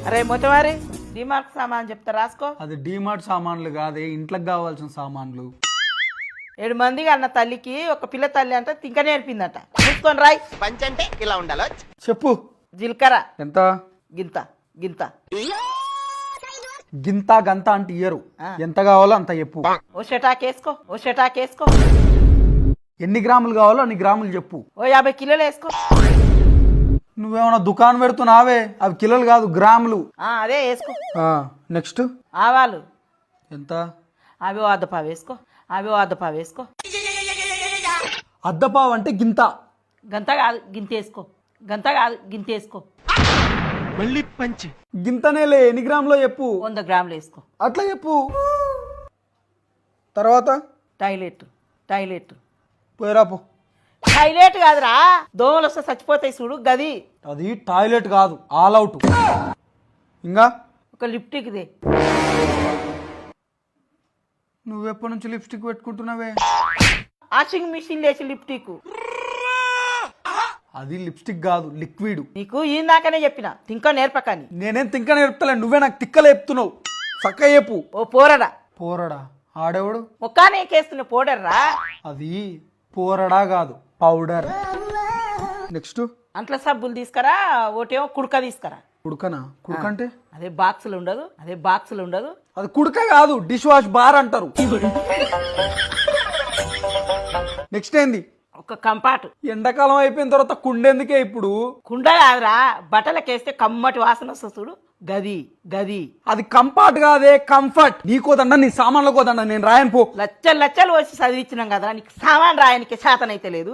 అరే మొత్తవారి డిమార్ట్ సామాన్ చెప్తా రాసుకో. అది డీమార్ట్ సామాన్లు కాదే, ఇంట్లోకి కావాల్సిన సామాన్లు. 7 మందికి అన్న తల్లికి ఒక పిల్ల తల్లి అంటే తింక నేర్పిందట. చూసుకొని రాయ్. పంచ్ అంటే ఇలా ఉండాలో. చెప్పు. జీలకర్ర ఎంత? గింత గింత. గింత గంత అంటే ఇయ్యరు, ఎంత కావాలో అంత చెప్పు. ఓ షటాకేసుకో, ఓ షటాకేసుకో. ఎన్ని గ్రాములు కావాలో అన్ని గ్రాములు చెప్పు. ఓ 50 కిలోలు వేసుకో. నువ్వేమన్నా దుకాణం పెడుతున్నావే, అవి కిలోలు కాదు గ్రాములు. అదే వేసుకో. నెక్స్ట్ ఆవాలు ఎంత? అవి ఓ అద్దపావు వేసుకో, అవి ఓ అద్దపావు వేసుకో. అద్దపావు అంటే గింత. గంత కాదు గింత వేసుకో, గంత కాదు గింత వేసుకో. మళ్ళీ పంచ్. గింతనేలే, ఎన్ని గ్రాములో చెప్పు. 100 గ్రాములు వేసుకో. అట్లా చెప్పు. తర్వాత టాయిలెట్ టాయిలెట్ పోయిరాపు. టాయిలెట్ కాదురా, దోమలు వస్తే చచ్చిపోతాయి చూడు గది. అది టాయిలెట్ కాదు, ఆల్ అవుట్. ఇంకా ఒక లిప్టిక్ దే. నువ్వెప్పటి నుంచి లిప్స్టిక్ పెట్టుకుంటున్నావే? వాషింగ్ మిషన్ లేచి లిప్టిక్. అది లిప్స్టిక్ కాదు, లిక్విడ్. నీకు ఇందాకనే చెప్పిన తింక నేర్పకని. నేనేం తింక నేర్పుతలే, నువ్వే నాకు తిక్కలు చెప్తున్నావు. చక్క చెప్పు. ఓ పోరడా. పోరడా? ఆడేవాడు? ముఖానే కేస్తున్న పౌడర్రా. అది పోరడా కాదు, పౌడర్. నెక్స్ట్ అంట్ల సబ్బులు తీసుకురా, ఒకటేమో కుడక తీసుకురా. కుడుకనా? కుడుక అంటే అదే బాక్సులు ఉండదు, అదే బాక్సులు ఉండదు. అది కుడుక కాదు, డిష్ వాష్ బార్ అంటారు. నెక్స్ట్ ఏంది? ఒక కంపాటు. ఎండాకాలం అయిపోయిన తర్వాత కుండెందుకే ఇప్పుడు? కుండ కాదురా, బట్టలకేస్తే కమ్మటి వాసన వస్తుంది చూడు గది గది. అది కంఫర్ట్ కాదే, కంఫర్ట్. నీకోదండ, నీ సామాన్లు కోదండ, నేను రాయను పో. లచ్చలు లచ్చలు వచ్చి చదివించినాం కదరా, నీకు సామాన్ రాయనికి శాతనైతే లేదు.